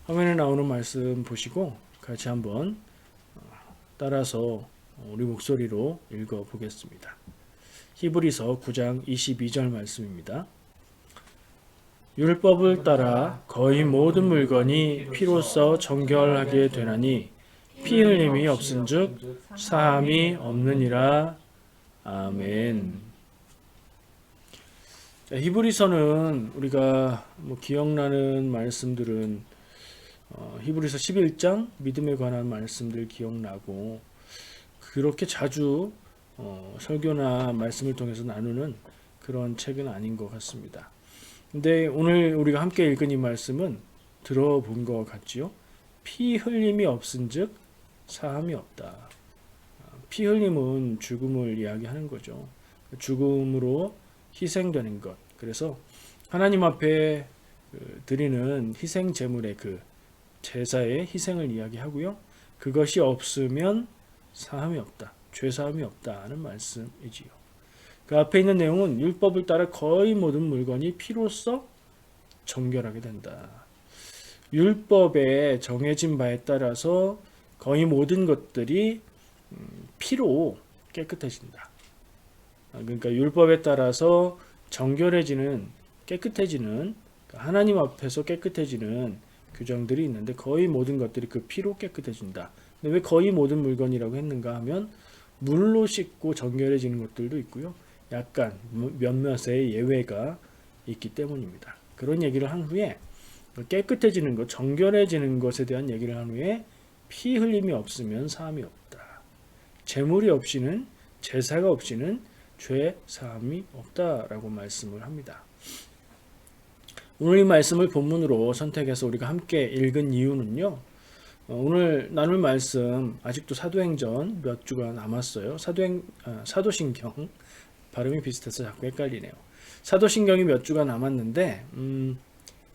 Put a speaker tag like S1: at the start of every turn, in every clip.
S1: 화면에 나오는 말씀 보시고 같이 한번 따라서 우리 목소리로 읽어 보겠습니다. 히브리서 9장 22절 말씀입니다. 율법을 따라 거의 모든 물건이 피로써 정결하게 되나니 피 흘림이 없은즉 사함이 없느니라. 아멘. 자, 히브리서는 우리가 기억나는 말씀들은 히브리서 11장 믿음에 관한 말씀들 기억나고 그렇게 자주 설교나 말씀을 통해서 나누는 그런 책은 아닌 것 같습니다. 근데 오늘 우리가 함께 읽은 이 말씀은 들어본 것 같지요? 피 흘림이 없은즉 사함이 없다. 피 흘림은 죽음을 이야기하는 거죠. 죽음으로 희생되는 것. 그래서 하나님 앞에 드리는 희생 제물의 그 제사의 희생을 이야기하고요. 그것이 없으면 사함이 없다. 죄사함이 없다는 말씀이지요. 그 앞에 있는 내용은 율법을 따라 거의 모든 물건이 피로써 정결하게 된다. 율법에 정해진 바에 따라서 거의 모든 것들이 피로 깨끗해진다. 그러니까 율법에 따라서 정결해지는, 깨끗해지는, 하나님 앞에서 깨끗해지는 규정들이 있는데 거의 모든 것들이 그 피로 깨끗해진다. 근데 왜 거의 모든 물건이라고 했는가 하면 물로 씻고 정결해지는 것들도 있고요. 약간 몇몇의 예외가 있기 때문입니다. 그런 얘기를 한 후에 깨끗해지는 것, 정결해지는 것에 대한 얘기를 한 후에 피 흘림이 없으면 사함이 없다. 제물이 없이는, 제사가 없이는 죄 사함이 없다라고 말씀을 합니다. 오늘 이 말씀을 본문으로 선택해서 우리가 함께 읽은 이유는요. 오늘 나눌 말씀 아직도 사도행전 몇 주가 남았어요. 사도신경 발음이 비슷해서 자꾸 헷갈리네요. 사도신경이 몇 주가 남았는데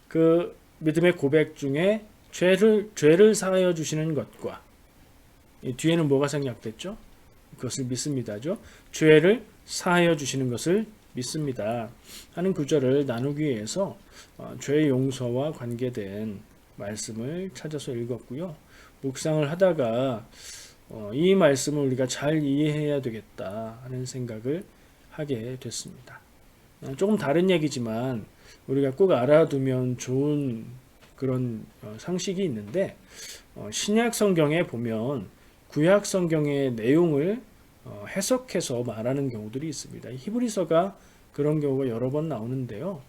S1: 그 믿음의 고백 중에 죄를 사하여 주시는 것과 이 뒤에는 뭐가 생략됐죠? 그것을 믿습니다죠. 죄를 사하여 주시는 것을 믿습니다 하는 구절을 나누기 위해서 죄의 용서와 관계된 말씀을 찾아서 읽었고요. 묵상을 하다가 이 말씀을 우리가 잘 이해해야 되겠다 하는 생각을 하게 됐습니다. 조금 다른 얘기지만 우리가 꼭 알아두면 좋은 그런 상식이 있는데 신약 성경에 보면 구약 성경의 내용을 해석해서 말하는 경우들이 있습니다. 히브리서가 그런 경우가 여러 번 나오는데요.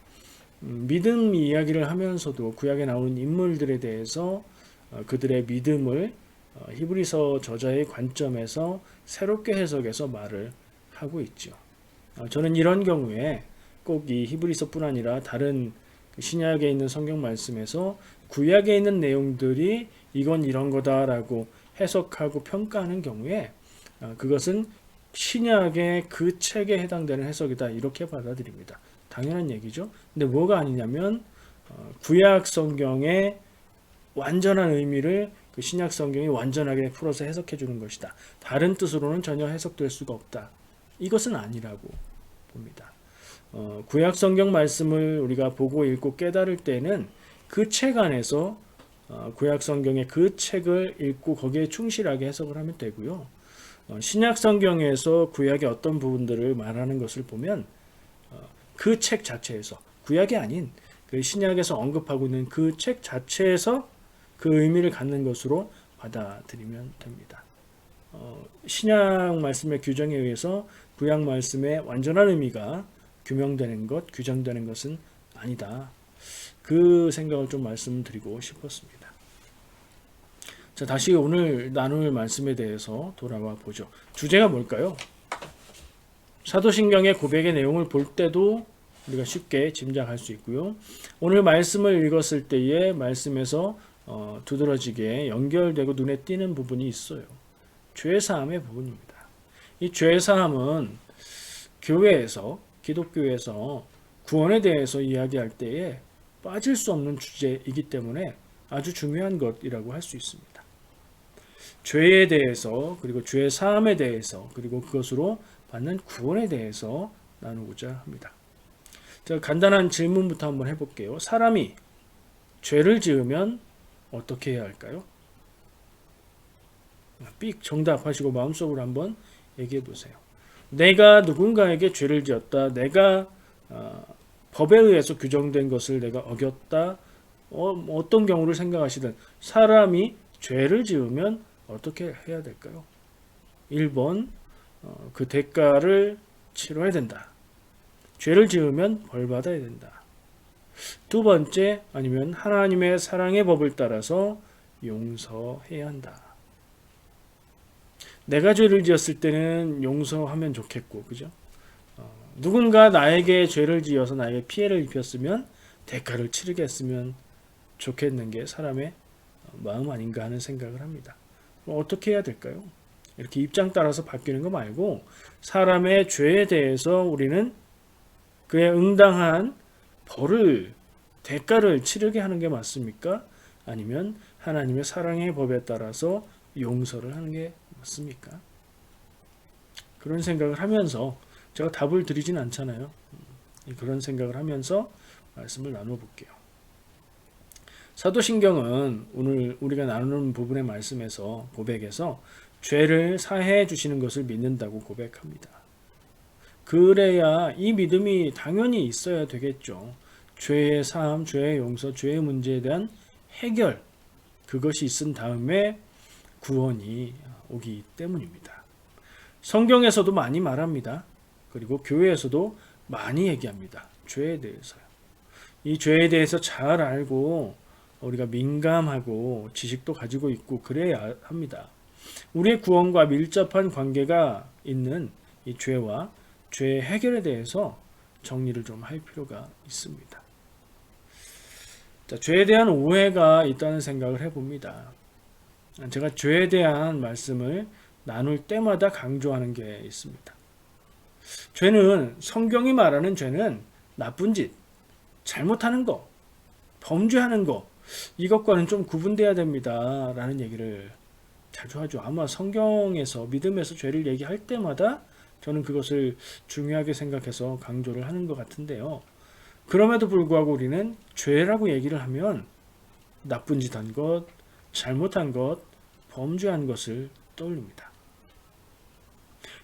S1: 믿음 이야기를 하면서도 구약에 나오는 인물들에 대해서 그들의 믿음을 히브리서 저자의 관점에서 새롭게 해석해서 말을 하고 있죠. 저는 이런 경우에 꼭 이 히브리서뿐 아니라 다른 신약에 있는 성경 말씀에서 구약에 있는 내용들이 이건 이런 거다라고 해석하고 평가하는 경우에 그것은 신약의 그 책에 해당되는 해석이다 이렇게 받아들입니다. 당연한 얘기죠. 근데 뭐가 아니냐면 구약 성경의 완전한 의미를 그 신약 성경이 완전하게 풀어서 해석해 주는 것이다. 다른 뜻으로는 전혀 해석될 수가 없다. 이것은 아니라고 봅니다. 구약 성경 말씀을 우리가 보고 읽고 깨달을 때는 그 책 안에서 구약 성경의 그 책을 읽고 거기에 충실하게 해석을 하면 되고요. 신약 성경에서 구약의 어떤 부분들을 말하는 것을 보면 그 책 자체에서 구약이 아닌 그 신약에서 언급하고 있는 그 책 자체에서 그 의미를 갖는 것으로 받아들이면 됩니다. 신약 말씀의 규정에 의해서 구약 말씀의 완전한 의미가 규명되는 것, 규정되는 것은 아니다. 그 생각을 좀 말씀드리고 싶었습니다. 자, 다시 오늘 나눌 말씀에 대해서 돌아와 보죠. 주제가 뭘까요? 사도신경의 고백의 내용을 볼 때도 우리가 쉽게 짐작할 수 있고요. 오늘 말씀을 읽었을 때의 말씀에서 두드러지게 연결되고 눈에 띄는 부분이 있어요. 죄사함의 부분입니다. 이 죄사함은 교회에서, 기독교에서 구원에 대해서 이야기할 때에 빠질 수 없는 주제이기 때문에 아주 중요한 것이라고 할 수 있습니다. 죄에 대해서, 그리고 죄 사함에 대해서, 그리고 그것으로 받는 구원에 대해서 나누고자 합니다. 자, 간단한 질문부터 한번 해볼게요. 사람이 죄를 지으면 어떻게 해야 할까요? 삑 정답하시고 마음속으로 한번 얘기해 보세요. 내가 누군가에게 죄를 지었다. 내가 법에 의해서 규정된 것을 내가 어겼다. 어떤 경우를 생각하시든 사람이 죄를 지으면 어떻게 해야 될까요? 1번 그 대가를 치러야 된다. 죄를 지으면 벌 받아야 된다. 두 번째, 아니면 하나님의 사랑의 법을 따라서 용서해야 한다. 내가 죄를 지었을 때는 용서하면 좋겠고, 그죠? 누군가 나에게 죄를 지어서 나에게 피해를 입혔으면 대가를 치르게 했으면 좋겠는 게 사람의 마음 아닌가 하는 생각을 합니다. 어떻게 해야 될까요? 이렇게 입장 따라서 바뀌는 거 말고 사람의 죄에 대해서 우리는 그에 응당한 벌을, 대가를 치르게 하는 게 맞습니까? 아니면 하나님의 사랑의 법에 따라서 용서를 하는 게 맞습니까? 그런 생각을 하면서 제가 답을 드리진 않잖아요. 그런 생각을 하면서 말씀을 나눠볼게요. 사도신경은 오늘 우리가 나누는 부분의 말씀에서 고백에서 죄를 사해 주시는 것을 믿는다고 고백합니다. 그래야 이 믿음이 당연히 있어야 되겠죠. 죄의 사함, 죄의 용서, 죄의 문제에 대한 해결, 그것이 있은 다음에 구원이 오기 때문입니다. 성경에서도 많이 말합니다. 그리고 교회에서도 많이 얘기합니다. 죄에 대해서요. 이 죄에 대해서 잘 알고 우리가 민감하고 지식도 가지고 있고 그래야 합니다. 우리의 구원과 밀접한 관계가 있는 이 죄와 죄의 해결에 대해서 정리를 좀 할 필요가 있습니다. 자, 죄에 대한 오해가 있다는 생각을 해봅니다. 제가 죄에 대한 말씀을 나눌 때마다 강조하는 게 있습니다. 죄는, 성경이 말하는 죄는 나쁜 짓, 잘못하는 거, 범죄하는 거, 이것과는 좀 구분돼야 됩니다. 라는 얘기를 자주 하죠. 아마 성경에서, 믿음에서 죄를 얘기할 때마다 저는 그것을 중요하게 생각해서 강조를 하는 것 같은데요. 그럼에도 불구하고 우리는 죄라고 얘기를 하면 나쁜 짓 한 것, 잘못한 것, 범죄한 것을 떠올립니다.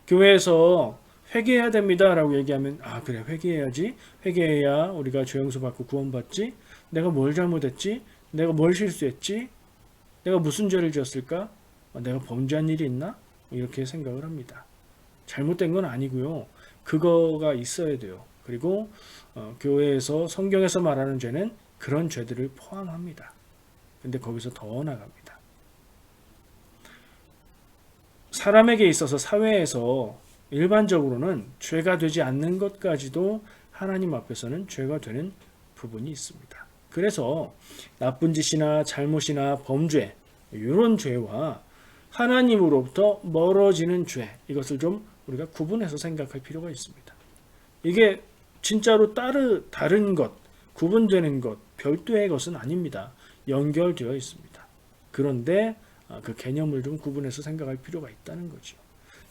S1: 교회에서 회개해야 됩니다 라고 얘기하면 그래, 회개해야지. 회개해야 우리가 죄 용서 받고 구원받지. 내가 뭘 잘못했지? 내가 뭘 실수했지? 내가 무슨 죄를 지었을까? 내가 범죄한 일이 있나? 이렇게 생각을 합니다. 잘못된 건 아니고요. 그거가 있어야 돼요. 그리고 교회에서, 성경에서 말하는 죄는 그런 죄들을 포함합니다. 근데 거기서 더 나갑니다. 사람에게 있어서, 사회에서 일반적으로는 죄가 되지 않는 것까지도 하나님 앞에서는 죄가 되는 부분이 있습니다. 그래서 나쁜 짓이나 잘못이나 범죄, 이런 죄와 하나님으로부터 멀어지는 죄, 이것을 좀 우리가 구분해서 생각할 필요가 있습니다. 이게 진짜로 다른 것, 구분되는 것, 별도의 것은 아닙니다. 연결되어 있습니다. 그런데 그 개념을 좀 구분해서 생각할 필요가 있다는 거죠.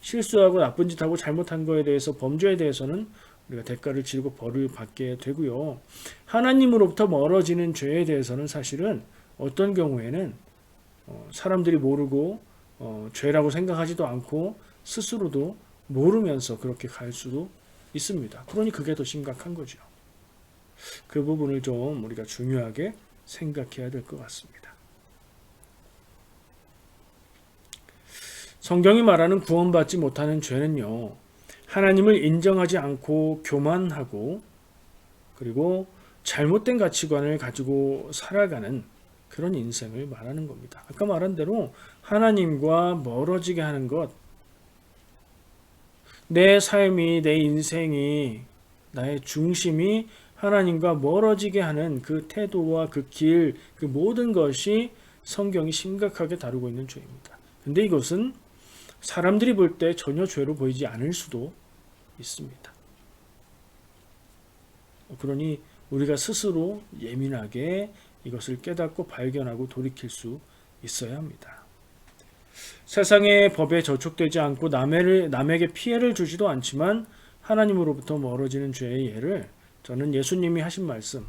S1: 실수하고 나쁜 짓하고 잘못한 거에 대해서, 범죄에 대해서는 우리가 대가를 치르고 벌을 받게 되고요. 하나님으로부터 멀어지는 죄에 대해서는 사실은 어떤 경우에는 사람들이 모르고 죄라고 생각하지도 않고 스스로도 모르면서 그렇게 갈 수도 있습니다. 그러니 그게 더 심각한 거죠. 그 부분을 좀 우리가 중요하게 생각해야 될 것 같습니다. 성경이 말하는 구원받지 못하는 죄는요, 하나님을 인정하지 않고 교만하고 그리고 잘못된 가치관을 가지고 살아가는 그런 인생을 말하는 겁니다. 아까 말한 대로 하나님과 멀어지게 하는 것, 내 삶이, 내 인생이, 나의 중심이 하나님과 멀어지게 하는 그 태도와 그 길, 그 모든 것이 성경이 심각하게 다루고 있는 죄입니다. 근데 이것은 사람들이 볼 때 전혀 죄로 보이지 않을 수도 있습니다. 그러니 우리가 스스로 예민하게 이것을 깨닫고 발견하고 돌이킬 수 있어야 합니다. 세상의 법에 저촉되지 않고 남에게 피해를 주지도 않지만 하나님으로부터 멀어지는 죄의 예를 저는 예수님이 하신 말씀,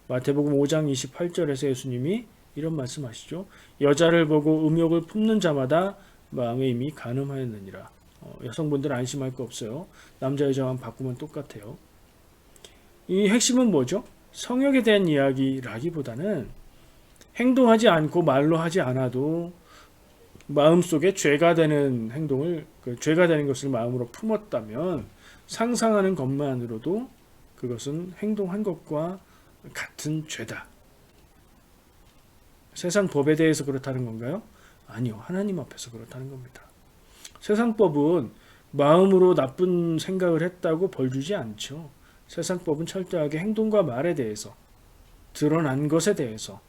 S1: 마태복음 5장 28절에서 예수님이 이런 말씀하시죠. 여자를 보고 음욕을 품는 자마다 마음에 이미 간음하였느니라. 여성분들은 안심할 거 없어요. 남자 여자만 바꾸면 똑같아요. 이 핵심은 뭐죠? 성욕에 대한 이야기라기보다는 행동하지 않고 말로 하지 않아도 마음속에 죄가 되는 행동을 죄가 되는 것을 마음으로 품었다면 상상하는 것만으로도 그것은 행동한 것과 같은 죄다. 세상 법에 대해서 그렇다는 건가요? 아니요. 하나님 앞에서 그렇다는 겁니다. 세상 법은 마음으로 나쁜 생각을 했다고 벌 주지 않죠. 세상 법은 철저하게 행동과 말에 대해서, 드러난 것에 대해서,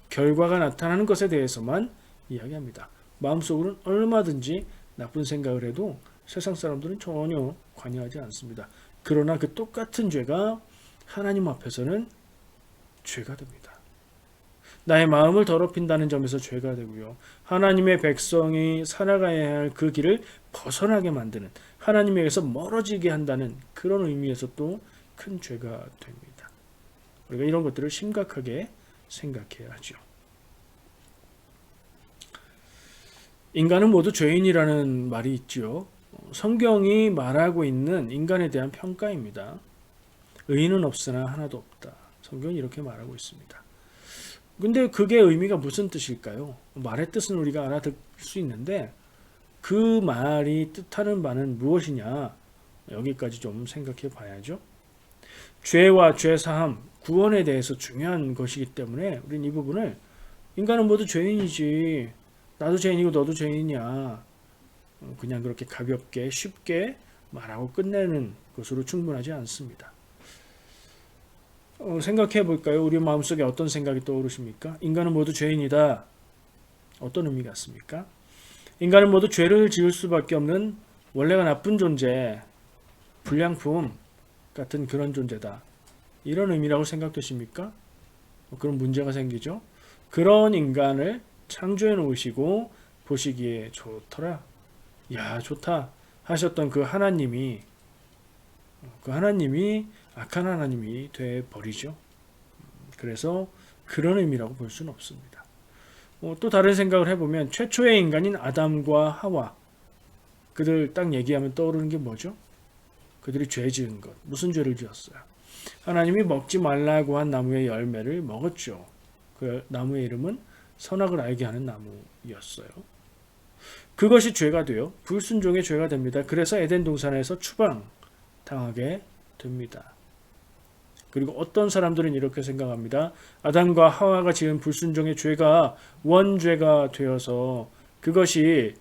S1: 결과가 나타나는 것에 대해서만 이야기합니다. 마음속으로는 얼마든지 나쁜 생각을 해도 세상 사람들은 전혀 관여하지 않습니다. 그러나 그 똑같은 죄가 하나님 앞에서는 죄가 됩니다. 나의 마음을 더럽힌다는 점에서 죄가 되고요. 하나님의 백성이 살아가야 할 그 길을 벗어나게 만드는, 하나님에게서 멀어지게 한다는 그런 의미에서 또 큰 죄가 됩니다. 우리가 이런 것들을 심각하게 생각해야 하죠. 인간은 모두 죄인이라는 말이 있죠. 성경이 말하고 있는 인간에 대한 평가입니다. 의인은 없으나 하나도 없다. 성경이 이렇게 말하고 있습니다. 근데 그게 의미가 무슨 뜻일까요? 말의 뜻은 우리가 알아들 수 있는데 그 말이 뜻하는 바는 무엇이냐? 여기까지 좀 생각해 봐야죠. 죄와 죄사함, 구원에 대해서 중요한 것이기 때문에 우리는 이 부분을 인간은 모두 죄인이지, 나도 죄인이고 너도 죄인이야, 그냥 그렇게 가볍게 쉽게 말하고 끝내는 것으로 충분하지 않습니다. 생각해 볼까요? 우리 마음속에 어떤 생각이 떠오르십니까? 인간은 모두 죄인이다. 어떤 의미 같습니까? 인간은 모두 죄를 지을 수밖에 없는 원래가 나쁜 존재, 불량품 같은 그런 존재다. 이런 의미라고 생각되십니까? 그런 문제가 생기죠. 그런 인간을 창조해 놓으시고 보시기에 좋더라. 야, 좋다 하셨던 그 하나님이 악한 하나님이 돼 버리죠. 그래서 그런 의미라고 볼 수는 없습니다. 또 다른 생각을 해보면 최초의 인간인 아담과 하와, 그들 딱 얘기하면 떠오르는 게 뭐죠? 그들이 죄 지은 것. 무슨 죄를 지었어요? 하나님이 먹지 말라고 한 나무의 열매를 먹었죠. 그 나무의 이름은 선악을 알게 하는 나무였어요. 그것이 죄가 돼요. 불순종의 죄가 됩니다. 그래서 에덴 동산에서 추방당하게 됩니다. 그리고 어떤 사람들은 이렇게 생각합니다. 아담과 하와가 지은 불순종의 죄가 원죄가 되어서 그것이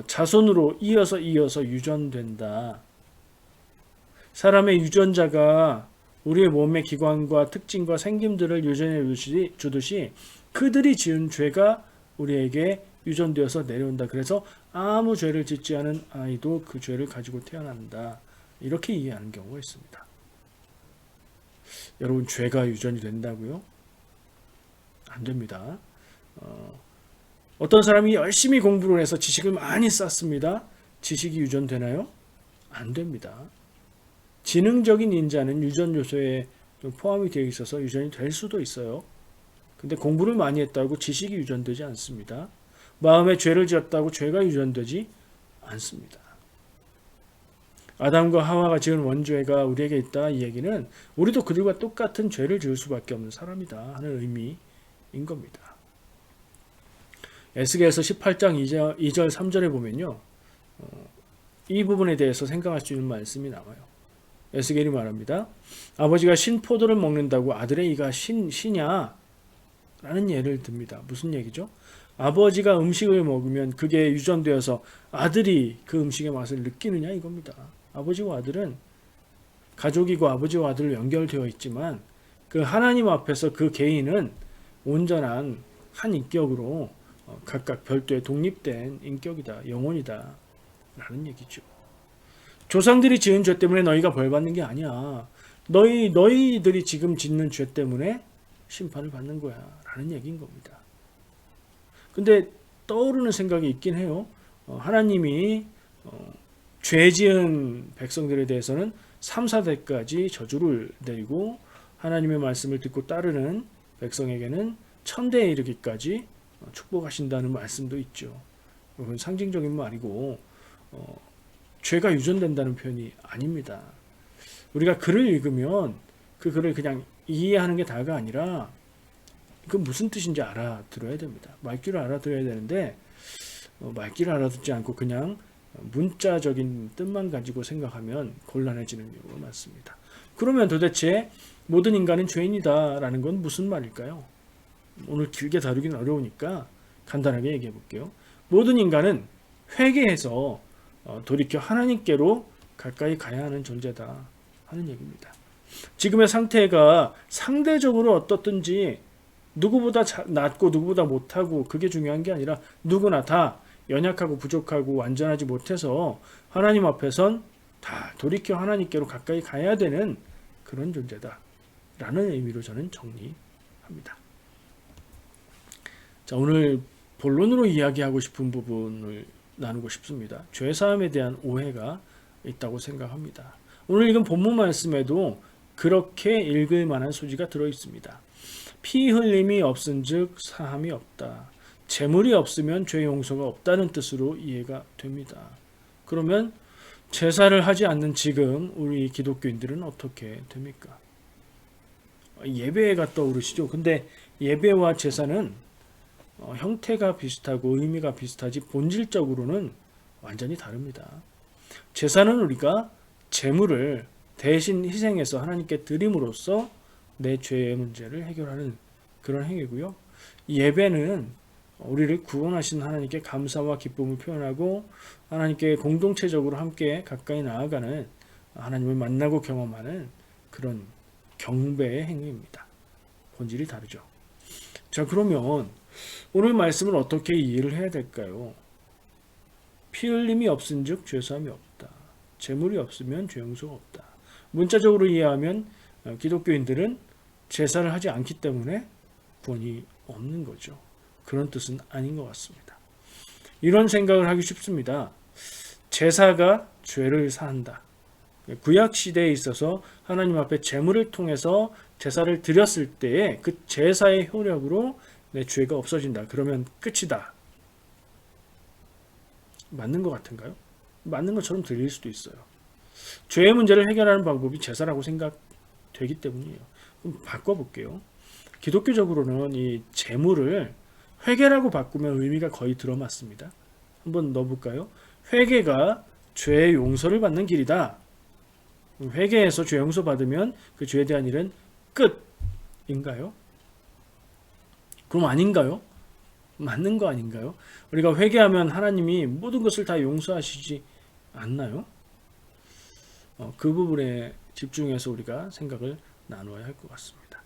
S1: 자손으로 이어서 유전된다. 사람의 유전자가 우리의 몸의 기관과 특징과 생김들을 유전해 주듯이 그들이 지은 죄가 우리에게 유전되어서 내려온다. 그래서 아무 죄를 짓지 않은 아이도 그 죄를 가지고 태어난다. 이렇게 이해하는 경우가 있습니다. 여러분, 죄가 유전이 된다고요? 안 됩니다. 어떤 사람이 열심히 공부를 해서 지식을 많이 쌓습니다. 지식이 유전되나요? 안 됩니다. 지능적인 인자는 유전 요소에 포함이 되어 있어서 유전이 될 수도 있어요. 근데 공부를 많이 했다고 지식이 유전되지 않습니다. 마음에 죄를 지었다고 죄가 유전되지 않습니다. 아담과 하와가 지은 원죄가 우리에게 있다, 이 얘기는 우리도 그들과 똑같은 죄를 지을 수밖에 없는 사람이다 하는 의미인 겁니다. 에스겔서 18장 2절 3절에 보면요, 이 부분에 대해서 생각할 수 있는 말씀이 나와요. 에스겔이 말합니다. 아버지가 신포도를 먹는다고 아들의 이가 신이냐? 라는 예를 듭니다. 무슨 얘기죠? 아버지가 음식을 먹으면 그게 유전되어서 아들이 그 음식의 맛을 느끼느냐 이겁니다. 아버지와 아들은 가족이고 아버지와 아들로 연결되어 있지만 그 하나님 앞에서 그 개인은 온전한 한 인격으로 각각 별도의 독립된 인격이다, 영혼이다 라는 얘기죠. 조상들이 지은 죄 때문에 너희가 벌 받는 게 아니야. 너희들이 지금 짓는 죄 때문에 심판을 받는 거야 라는 얘기인 겁니다. 근데 떠오르는 생각이 있긴 해요. 하나님이 죄 지은 백성들에 대해서는 3, 4대까지 저주를 내리고 하나님의 말씀을 듣고 따르는 백성에게는 천대에 이르기까지 축복하신다는 말씀도 있죠. 그건 상징적인 말이고 죄가 유전된다는 표현이 아닙니다. 우리가 글을 읽으면 그 글을 그냥 이해하는 게 다가 아니라 그 무슨 뜻인지 알아들어야 됩니다. 말귀를 알아들어야 되는데 말귀를 알아듣지 않고 그냥 문자적인 뜻만 가지고 생각하면 곤란해지는 경우가 많습니다. 그러면 도대체 모든 인간은 죄인이다라는 건 무슨 말일까요? 오늘 길게 다루긴 어려우니까 간단하게 얘기해 볼게요. 모든 인간은 회개해서 돌이켜 하나님께로 가까이 가야 하는 존재다 하는 얘기입니다. 지금의 상태가 상대적으로 어떻든지 누구보다 낫고 누구보다 못하고 그게 중요한 게 아니라 누구나 다 연약하고 부족하고 완전하지 못해서 하나님 앞에선 다 돌이켜 하나님께로 가까이 가야 되는 그런 존재다 라는 의미로 저는 정리합니다. 자, 오늘 본론으로 이야기하고 싶은 부분을 나누고 싶습니다. 죄사함에 대한 오해가 있다고 생각합니다. 오늘 읽은 본문 말씀에도 그렇게 읽을 만한 소지가 들어 있습니다. 피 흘림이 없은즉 사함이 없다. 재물이 없으면 죄 용서가 없다는 뜻으로 이해가 됩니다. 그러면 제사를 하지 않는 지금 우리 기독교인들은 어떻게 됩니까? 예배가 떠오르시죠. 근데 예배와 제사는 형태가 비슷하고 의미가 비슷하지 본질적으로는 완전히 다릅니다. 제사는 우리가 제물을 대신 희생해서 하나님께 드림으로써 내 죄의 문제를 해결하는 그런 행위고요. 예배는 우리를 구원하신 하나님께 감사와 기쁨을 표현하고 하나님께 공동체적으로 함께 가까이 나아가는 하나님을 만나고 경험하는 그런 경배의 행위입니다. 본질이 다르죠. 자, 그러면 오늘 말씀을 어떻게 이해를 해야 될까요? 피 흘림이 없은즉 죄사함이 없다. 재물이 없으면 죄 용서가 없다. 문자적으로 이해하면 기독교인들은 제사를 하지 않기 때문에 구원이 없는 거죠. 그런 뜻은 아닌 것 같습니다. 이런 생각을 하기 쉽습니다. 제사가 죄를 사한다. 구약 시대에 있어서 하나님 앞에 제물을 통해서 제사를 드렸을 때에 그 제사의 효력으로 내 죄가 없어진다. 그러면 끝이다. 맞는 것 같은가요? 맞는 것처럼 들릴 수도 있어요. 죄의 문제를 해결하는 방법이 제사라고 생각되기 때문이에요. 그럼 바꿔볼게요. 기독교적으로는 이 제물을 회개라고 바꾸면 의미가 거의 들어맞습니다. 한번 넣어볼까요? 회개가 죄의 용서를 받는 길이다. 회개해서 죄 용서 받으면 그 죄에 대한 일은 끝인가요? 그럼 아닌가요? 맞는 거 아닌가요? 우리가 회개하면 하나님이 모든 것을 다 용서하시지 않나요? 그 부분에 집중해서 우리가 생각을 나누어야 할 것 같습니다.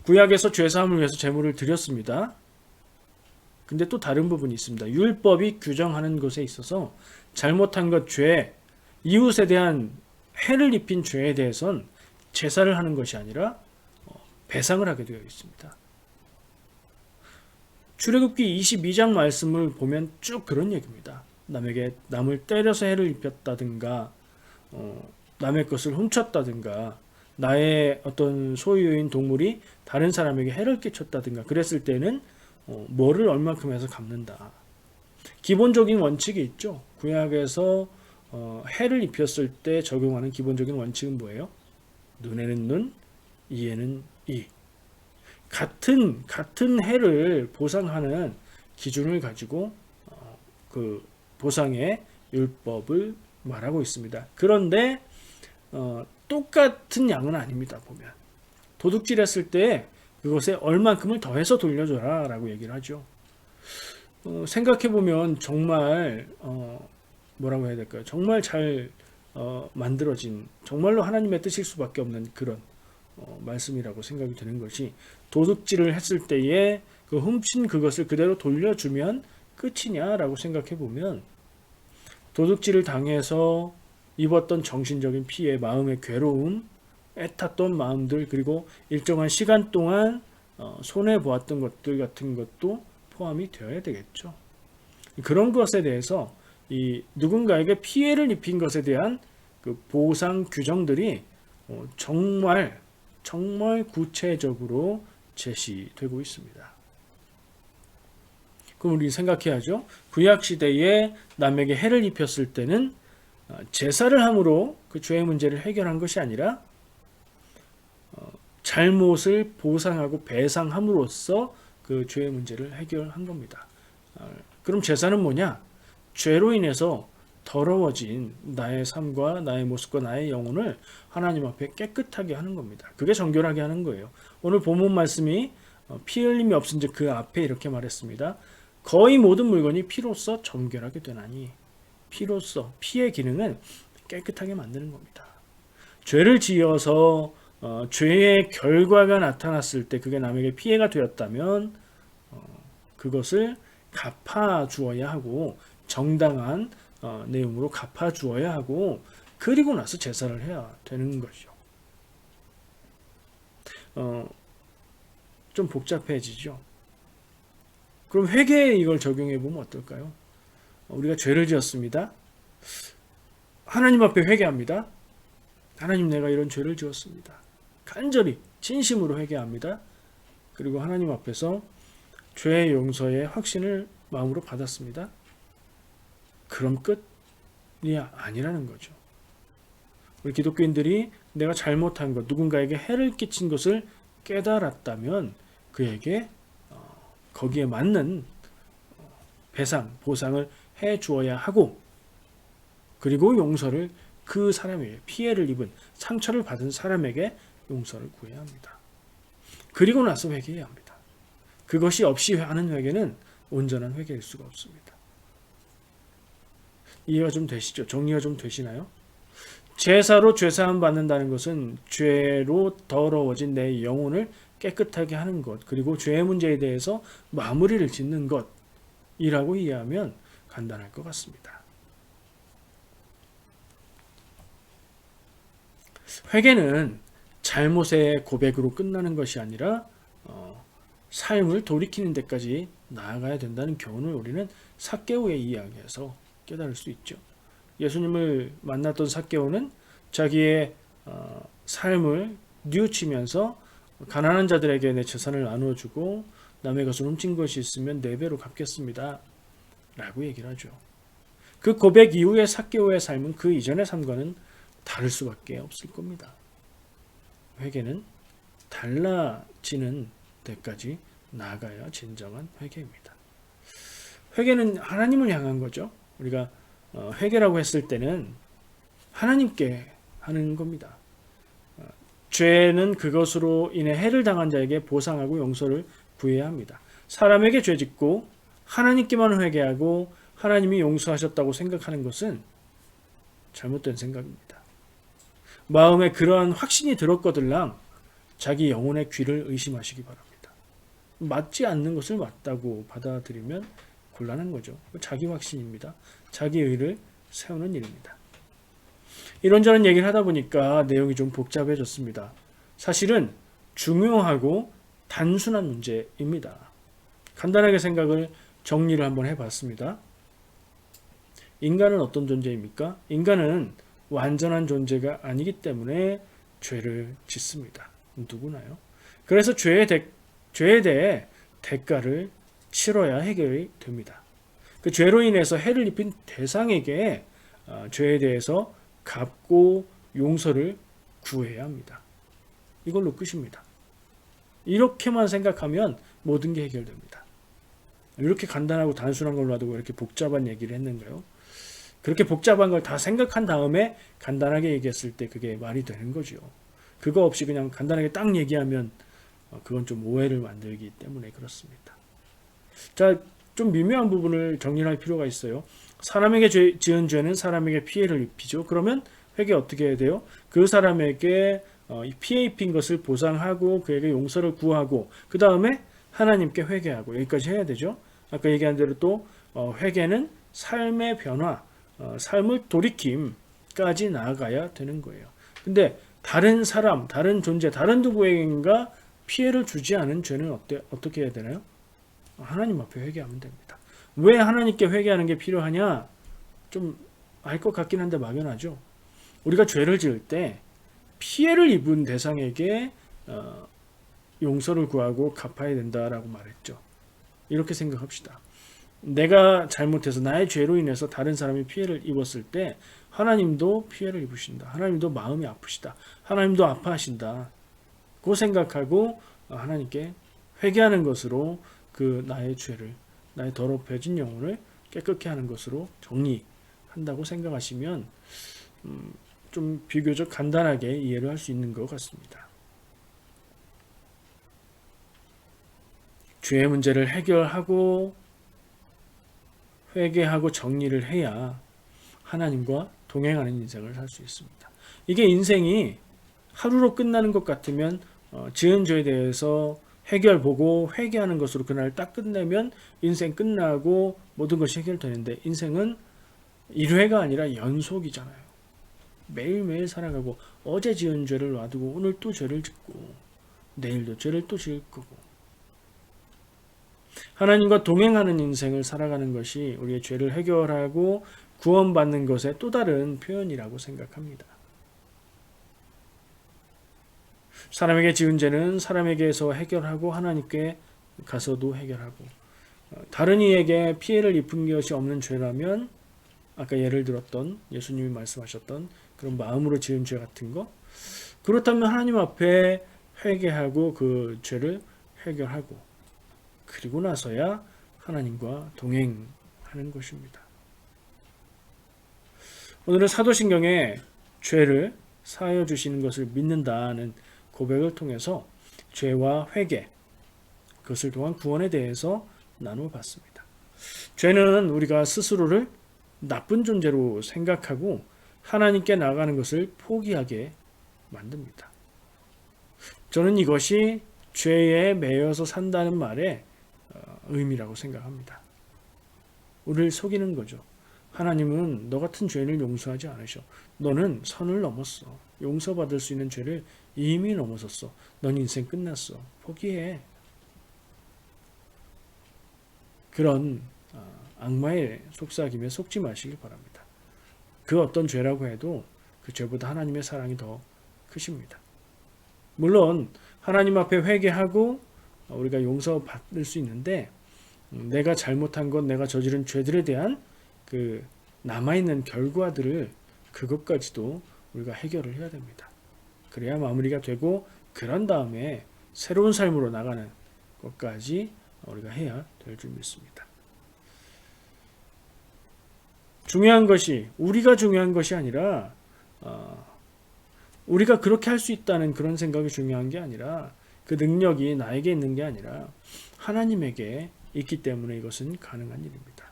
S1: 구약에서 죄사함을 위해서 제물을 드렸습니다. 근데 또 다른 부분이 있습니다. 율법이 규정하는 것에 있어서 잘못한 것 죄, 이웃에 대한 해를 입힌 죄에 대해선 제사를 하는 것이 아니라 배상을 하게 되어 있습니다. 출애굽기 22장 말씀을 보면 쭉 그런 얘기입니다. 남을 때려서 해를 입혔다든가 남의 것을 훔쳤다든가 나의 어떤 소유인 동물이 다른 사람에게 해를 끼쳤다든가 그랬을 때는 뭐를 얼마큼 해서 갚는다. 기본적인 원칙이 있죠. 구약에서 해를 입혔을 때 적용하는 기본적인 원칙은 뭐예요? 눈에는 눈, 이에는 이. 같은 해를 보상하는 기준을 가지고 그 보상의 율법을 말하고 있습니다. 그런데 똑같은 양은 아닙니다. 보면 도둑질했을 때 그것에 얼만큼을 더해서 돌려줘라 라고 얘기를 하죠. 생각해보면 정말 뭐라고 해야 될까요? 정말 잘 만들어진 정말로 하나님의 뜻일 수밖에 없는 그런 말씀이라고 생각이 드는 것이 도둑질을 했을 때에 그 훔친 그것을 그대로 돌려주면 끝이냐라고 생각해보면 도둑질을 당해서 입었던 정신적인 피해, 마음의 괴로움, 애탔던 마음들 그리고 일정한 시간 동안 손해보았던 것들 같은 것도 포함이 되어야 되겠죠. 그런 것에 대해서 이 누군가에게 피해를 입힌 것에 대한 그 보상 규정들이 정말 구체적으로 제시되고 있습니다. 그럼 우리 생각해야죠. 구약 시대에 남에게 해를 입혔을 때는 제사를 함으로 그 죄의 문제를 해결한 것이 아니라 잘못을 보상하고 배상함으로써 그 죄의 문제를 해결한 겁니다. 그럼 제사는 뭐냐? 죄로 인해서 더러워진 나의 삶과 나의 모습과 나의 영혼을 하나님 앞에 깨끗하게 하는 겁니다. 그게 정결하게 하는 거예요. 오늘 본문 말씀이 피 흘림이 없은즉 그 앞에 이렇게 말했습니다. 거의 모든 물건이 피로써 정결하게 되나니, 피로써, 피의 기능은 깨끗하게 만드는 겁니다. 죄를 지어서 죄의 결과가 나타났을 때 그게 남에게 피해가 되었다면 그것을 갚아 주어야 하고, 정당한 내용으로 갚아 주어야 하고, 그리고 나서 제사를 해야 되는 거죠. 좀 복잡해지죠. 그럼 회개에 이걸 적용해 보면 어떨까요? 우리가 죄를 지었습니다. 하나님 앞에 회개합니다. 하나님, 내가 이런 죄를 지었습니다. 간절히 진심으로 회개합니다. 그리고 하나님 앞에서 죄의 용서의 확신을 마음으로 받았습니다. 그럼 끝이 아니라는 거죠. 우리 기독교인들이 내가 잘못한 것, 누군가에게 해를 끼친 것을 깨달았다면 그에게 거기에 맞는 배상, 보상을 해 주어야 하고, 그리고 용서를 그 사람에게, 피해를 입은, 상처를 받은 사람에게 용서를 구해야 합니다. 그리고 나서 회개해야 합니다. 그것이 없이 하는 회개는 온전한 회개일 수가 없습니다. 이해가 좀 되시죠? 정리가 좀 되시나요? 제사로 죄사함 받는다는 것은 죄로 더러워진 내 영혼을 깨끗하게 하는 것, 그리고 죄의 문제에 대해서 마무리를 짓는 것이라고 이해하면 간단할 것 같습니다. 회개는 잘못의 고백으로 끝나는 것이 아니라 삶을 돌이키는 데까지 나아가야 된다는 교훈을 우리는 삭개오의 이야기에서 깨달을 수 있죠. 예수님을 만났던 삭개오는 자기의 삶을 뉘우치면서 가난한 자들에게 내 재산을 나누어주고 남의 것을 훔친 것이 있으면 4배로 갚겠습니다 라고 얘기를 하죠. 그 고백 이후에 삭개오의 삶은 그 이전의 삶과는 다를 수밖에 없을 겁니다. 회개는 달라지는 데까지 나아가야 진정한 회개입니다. 회개는 하나님을 향한 거죠. 우리가 회개라고 했을 때는 하나님께 하는 겁니다. 죄는 그것으로 인해 해를 당한 자에게 보상하고 용서를 구해야 합니다. 사람에게 죄 짓고 하나님께만 회개하고 하나님이 용서하셨다고 생각하는 것은 잘못된 생각입니다. 마음에 그러한 확신이 들었거들랑 자기 영혼의 귀를 의심하시기 바랍니다. 맞지 않는 것을 맞다고 받아들이면 곤란한 거죠. 자기 확신입니다. 자기 의를 세우는 일입니다. 이런저런 얘기를 하다 보니까 내용이 좀 복잡해졌습니다. 사실은 중요하고 단순한 문제입니다. 간단하게 생각을 정리를 한번 해봤습니다. 인간은 어떤 존재입니까? 인간은 완전한 존재가 아니기 때문에 죄를 짓습니다. 누구나요? 그래서 죄에 대해 대가를 치러야 해결이 됩니다. 그 죄로 인해서 해를 입힌 대상에게 죄에 대해서 갚고 용서를 구해야 합니다. 이걸로 끝입니다. 이렇게만 생각하면 모든 게 해결됩니다. 이렇게 간단하고 단순한 걸로 놔두고 이렇게 복잡한 얘기를 했는가요? 그렇게 복잡한 걸 다 생각한 다음에 간단하게 얘기했을 때 그게 말이 되는 거죠. 그거 없이 그냥 간단하게 딱 얘기하면 그건 좀 오해를 만들기 때문에 그렇습니다. 자, 좀 미묘한 부분을 정리할 필요가 있어요. 사람에게 지은 죄는 사람에게 피해를 입히죠. 그러면 회개 어떻게 해야 돼요? 그 사람에게 피해 입힌 것을 보상하고 그에게 용서를 구하고 그 다음에 하나님께 회개하고 여기까지 해야 되죠. 아까 얘기한 대로 또 회개는 삶의 변화, 삶을 돌이킴까지 나아가야 되는 거예요. 근데 다른 사람, 다른 존재, 다른 누구에겐가 피해를 주지 않은 죄는 어떻게 해야 되나요? 하나님 앞에 회개하면 됩니다. 왜 하나님께 회개하는 게 필요하냐? 좀 알 것 같긴 한데 막연하죠. 우리가 죄를 지을 때 피해를 입은 대상에게 용서를 구하고 갚아야 된다라고 말했죠. 이렇게 생각합시다. 내가 잘못해서 나의 죄로 인해서 다른 사람이 피해를 입었을 때 하나님도 피해를 입으신다. 하나님도 마음이 아프시다. 하나님도 아파하신다. 그 생각하고 하나님께 회개하는 것으로 그 나의 죄를, 나의 더럽혀진 영혼을 깨끗게 하는 것으로 정리한다고 생각하시면 좀 비교적 간단하게 이해를 할 수 있는 것 같습니다. 죄의 문제를 해결하고 회개하고 정리를 해야 하나님과 동행하는 인생을 살 수 있습니다. 이게 인생이 하루로 끝나는 것 같으면 지은 죄에 대해서 해결 보고 회개하는 것으로 그날 딱 끝내면 인생 끝나고 모든 것이 해결되는데 인생은 1회가 아니라 연속이잖아요. 매일매일 살아가고 어제 지은 죄를 놔두고 오늘 또 죄를 짓고 내일도 죄를 또 지을 거고 하나님과 동행하는 인생을 살아가는 것이 우리의 죄를 해결하고 구원받는 것의 또 다른 표현이라고 생각합니다. 사람에게 지은 죄는 사람에게서 해결하고 하나님께 가서도 해결하고 다른 이에게 피해를 입은 것이 없는 죄라면 아까 예를 들었던 예수님이 말씀하셨던 그런 마음으로 지은 죄 같은 거 그렇다면 하나님 앞에 회개하고 그 죄를 해결하고 그리고 나서야 하나님과 동행하는 것입니다. 오늘은 사도신경에 죄를 사하여 주시는 것을 믿는다는 고백을 통해서 죄와 회개, 그것을 통한 구원에 대해서 나누어 봤습니다. 죄는 우리가 스스로를 나쁜 존재로 생각하고 하나님께 나아가는 것을 포기하게 만듭니다. 저는 이것이 죄에 매여서 산다는 말의 의미라고 생각합니다. 우리를 속이는 거죠. 하나님은 너 같은 죄인을 용서하지 않으셔. 너는 선을 넘었어. 용서받을 수 있는 죄를 이미 넘어섰어. 넌 인생 끝났어. 포기해. 그런 악마의 속삭임에 속지 마시길 바랍니다. 그 어떤 죄라고 해도 그 죄보다 하나님의 사랑이 더 크십니다. 물론 하나님 앞에 회개하고 우리가 용서받을 수 있는데 내가 잘못한 것, 내가 저지른 죄들에 대한 그 남아있는 결과들을 그것까지도 우리가 해결을 해야 됩니다. 그래야 마무리가 되고 그런 다음에 새로운 삶으로 나가는 것까지 우리가 해야 될 줄 믿습니다. 중요한 것이 우리가 중요한 것이 아니라 우리가 그렇게 할 수 있다는 그런 생각이 중요한 게 아니라 그 능력이 나에게 있는 게 아니라 하나님에게 있기 때문에 이것은 가능한 일입니다.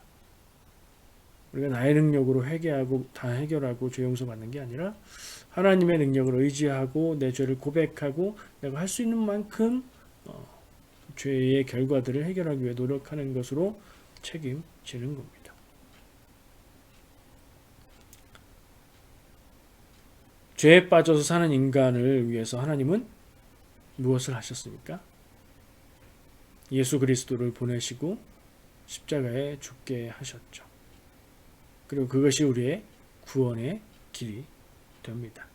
S1: 우리가 나의 능력으로 회개하고 다 해결하고 죄 용서받는 게 아니라 하나님의 능력을 의지하고 내 죄를 고백하고 내가 할 수 있는 만큼 죄의 결과들을 해결하기 위해 노력하는 것으로 책임지는 겁니다. 죄에 빠져서 사는 인간을 위해서 하나님은 무엇을 하셨습니까? 예수 그리스도를 보내시고 십자가에 죽게 하셨죠. 그리고 그것이 우리의 구원의 길이 됩니다.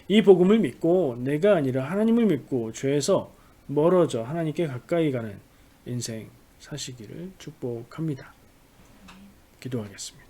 S1: 이 복음을 믿고 내가 아니라 하나님을 믿고 죄에서 멀어져 하나님께 가까이 가는 인생 사시기를 축복합니다. 기도하겠습니다.